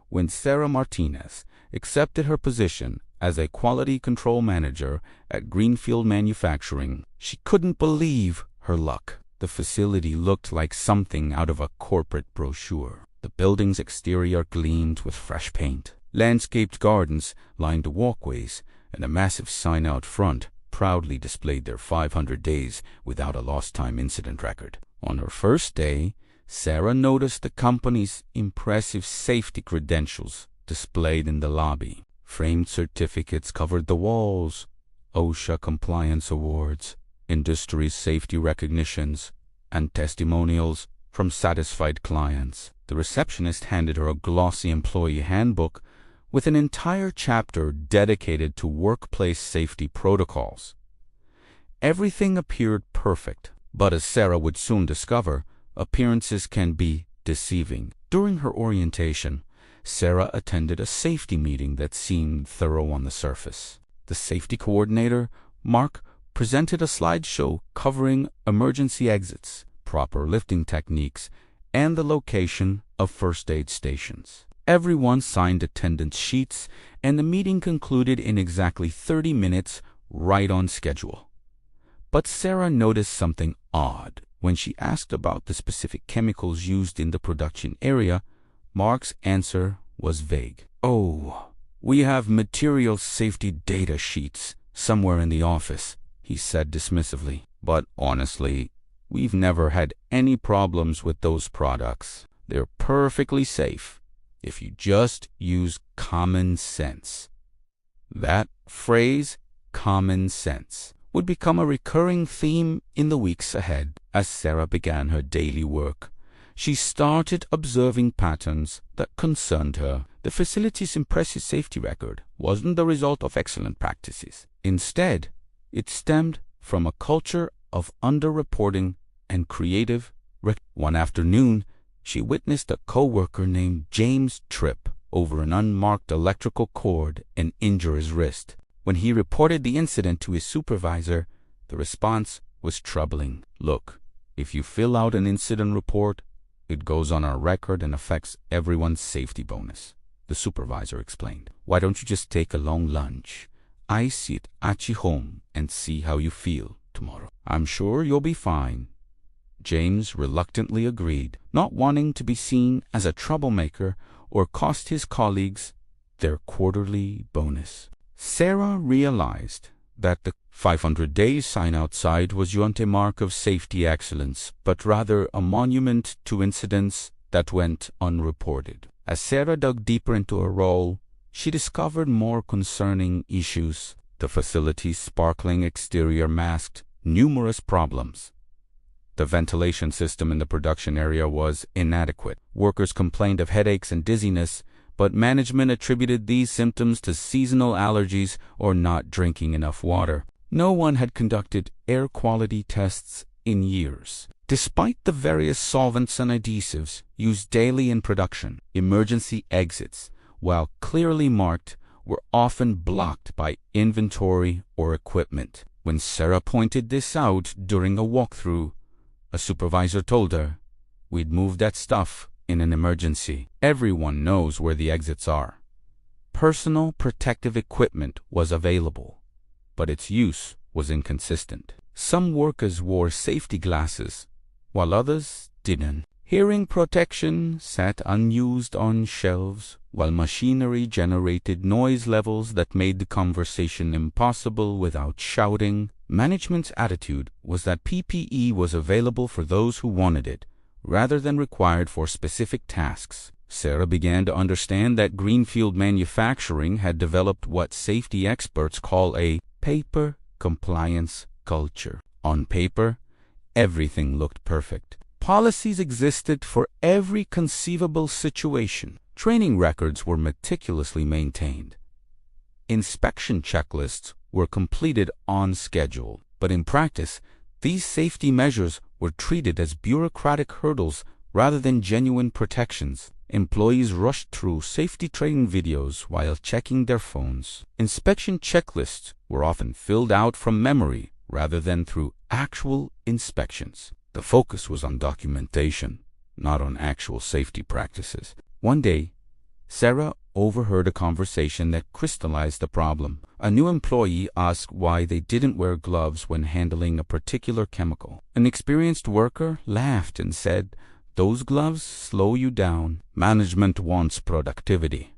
when Sarah Martinez accepted her position as a quality control manager at Greenfield Manufacturing. She couldn't believe her luck. The facility looked like something out of a corporate brochure. The building's exterior gleamed with fresh paint. Landscaped gardens lined the walkways, and a massive sign out front proudly displayed their 500 days without a lost time incident record. On her first day, Sarah noticed the company's impressive safety credentials displayed in the lobby. Framed certificates covered the walls, OSHA compliance awards, industry safety recognitions, and testimonials from satisfied clients. The receptionist handed her a glossy employee handbook with an entire chapter dedicated to workplace safety protocols. Everything appeared perfect, but as Sarah would soon discover, appearances can be deceiving. During her orientation, Sarah attended a safety meeting that seemed thorough on the surface. The safety coordinator, Mark, presented a slideshow covering emergency exits, proper lifting techniques, and the location of first aid stations. Everyone signed attendance sheets, and the meeting concluded in exactly 30 minutes, right on schedule. But Sarah noticed something odd. When she asked about the specific chemicals used in the production area, Mark's answer was vague. "Oh, we have material safety data sheets somewhere in the office," he said dismissively. "But honestly, we've never had any problems with those products. They're perfectly safe if you just use common sense." That phrase, common sense, would become a recurring theme in the weeks ahead. As Sarah began her daily work, she started observing patterns that concerned her. The facility's impressive safety record wasn't the result of excellent practices. Instead, it stemmed from a culture of underreporting and creative. One afternoon, she witnessed a co-worker named James trip over an unmarked electrical cord and injure his wrist. When he reported the incident to his supervisor, the response was troubling. "Look, if you fill out an incident report, it goes on our record and affects everyone's safety bonus," the supervisor explained. "Why don't you just take a long lunch, ice it at your home, and see how you feel tomorrow? I'm sure you'll be fine." James reluctantly agreed, not wanting to be seen as a troublemaker or cost his colleagues their quarterly bonus. Sarah realized that the 500 days sign outside wasn't a mark of safety excellence, but rather a monument to incidents that went unreported. As Sarah dug deeper into her role, she discovered more concerning issues. The facility's sparkling exterior masked numerous problems. The ventilation system in the production area was inadequate. Workers complained of headaches and dizziness, but management attributed these symptoms to seasonal allergies or not drinking enough water. No one had conducted air quality tests in years. Despite the various solvents and adhesives used daily in production, emergency exits, while clearly marked, were often blocked by inventory or equipment. When Sarah pointed this out during a walkthrough, a supervisor told her, "We'd move that stuff in an emergency. Everyone knows where the exits are." Personal protective equipment was available, but its use was inconsistent. Some workers wore safety glasses, while others didn't. Hearing protection sat unused on shelves, while machinery generated noise levels that made the conversation impossible without shouting. Management's attitude was that PPE was available for those who wanted it, rather than required for specific tasks. Sarah began to understand that Greenfield Manufacturing had developed what safety experts call a paper compliance culture. On paper, everything looked perfect. Policies existed for every conceivable situation. Training records were meticulously maintained. Inspection checklists were completed on schedule. But in practice, these safety measures were treated as bureaucratic hurdles rather than genuine protections. Employees rushed through safety training videos while checking their phones. Inspection checklists were often filled out from memory rather than through actual inspections. The focus was on documentation, not on actual safety practices. One day, Sarah overheard a conversation that crystallized the problem. A new employee asked why they didn't wear gloves when handling a particular chemical. An experienced worker laughed and said, "Those gloves slow you down. Management wants productivity.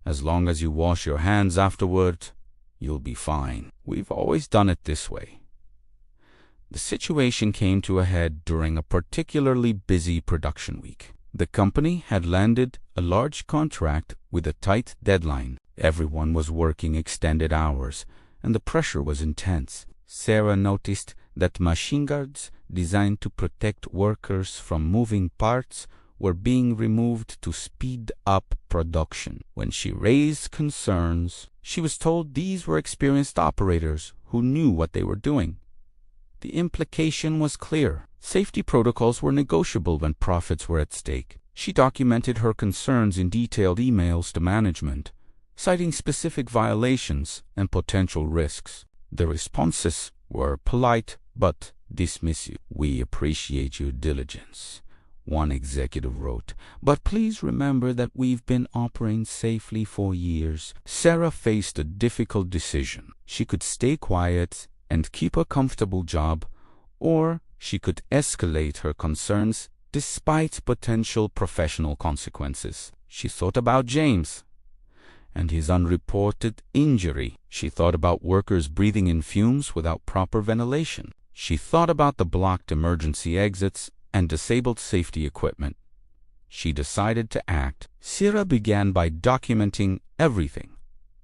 As long as you wash your hands afterward, you'll be fine. We've always done it this way." The situation came to a head during a particularly busy production week. The company had landed a large contract with a tight deadline. Everyone was working extended hours, and the pressure was intense. Sarah noticed that machine guards designed to protect workers from moving parts were being removed to speed up production. When she raised concerns, she was told these were experienced operators who knew what they were doing. The implication was clear. Safety protocols were negotiable when profits were at stake. She documented her concerns in detailed emails to management, citing specific violations and potential risks. The responses were polite but dismissive. "We appreciate your diligence," one executive wrote, "but please remember that we've been operating safely for years." Sarah faced a difficult decision. She could stay quiet and keep a comfortable job, or she could escalate her concerns despite potential professional consequences. She thought about James and his unreported injury. She thought about workers breathing in fumes without proper ventilation. She thought about the blocked emergency exits and disabled safety equipment. She decided to act. Sarah began by documenting everything: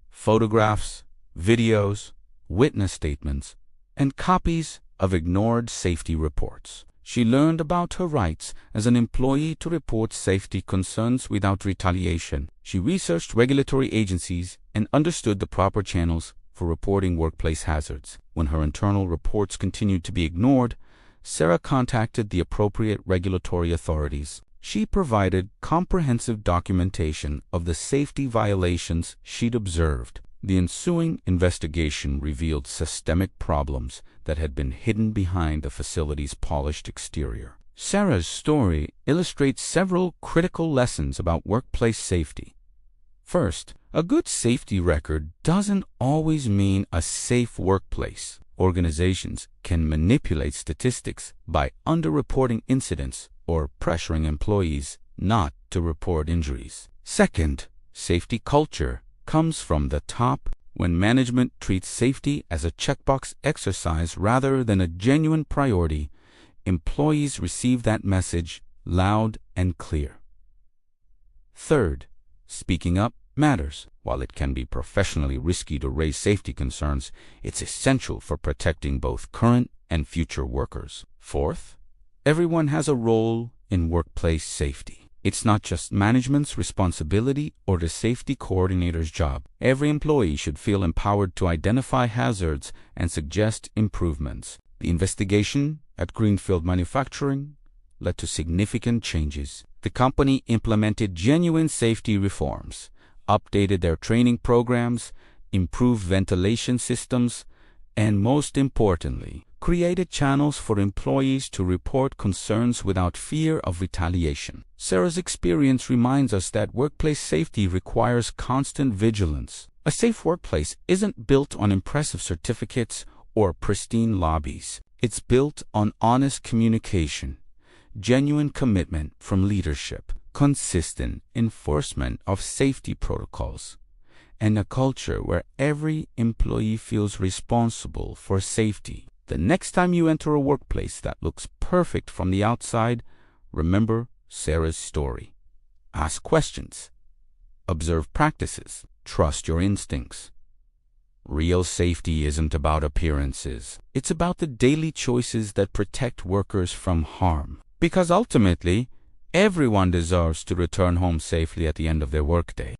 photographs, videos, witness statements, and copies of ignored safety reports. She learned about her rights as an employee to report safety concerns without retaliation. She researched regulatory agencies and understood the proper channels for reporting workplace hazards. When her internal reports continued to be ignored, Sarah contacted the appropriate regulatory authorities. She provided comprehensive documentation of the safety violations she'd observed. The ensuing investigation revealed systemic problems that had been hidden behind the facility's polished exterior. Sarah's story illustrates several critical lessons about workplace safety. First, a good safety record doesn't always mean a safe workplace. Organizations can manipulate statistics by underreporting incidents or pressuring employees not to report injuries. Second, safety culture comes from the top. When management treats safety as a checkbox exercise rather than a genuine priority, employees receive that message loud and clear. Third, speaking up matters. While it can be professionally risky to raise safety concerns, it's essential for protecting both current and future workers. Fourth, everyone has a role in workplace safety. It's not just management's responsibility or the safety coordinator's job. Every employee should feel empowered to identify hazards and suggest improvements. The investigation at Greenfield Manufacturing led to significant changes. The company implemented genuine safety reforms, updated their training programs, improved ventilation systems, and most importantly, created channels for employees to report concerns without fear of retaliation. Sarah's experience reminds us that workplace safety requires constant vigilance. A safe workplace isn't built on impressive certificates or pristine lobbies. It's built on honest communication, genuine commitment from leadership, consistent enforcement of safety protocols, and a culture where every employee feels responsible for safety. The next time you enter a workplace that looks perfect from the outside, remember Sarah's story. Ask questions. Observe practices. Trust your instincts. Real safety isn't about appearances. It's about the daily choices that protect workers from harm. Because ultimately, everyone deserves to return home safely at the end of their workday.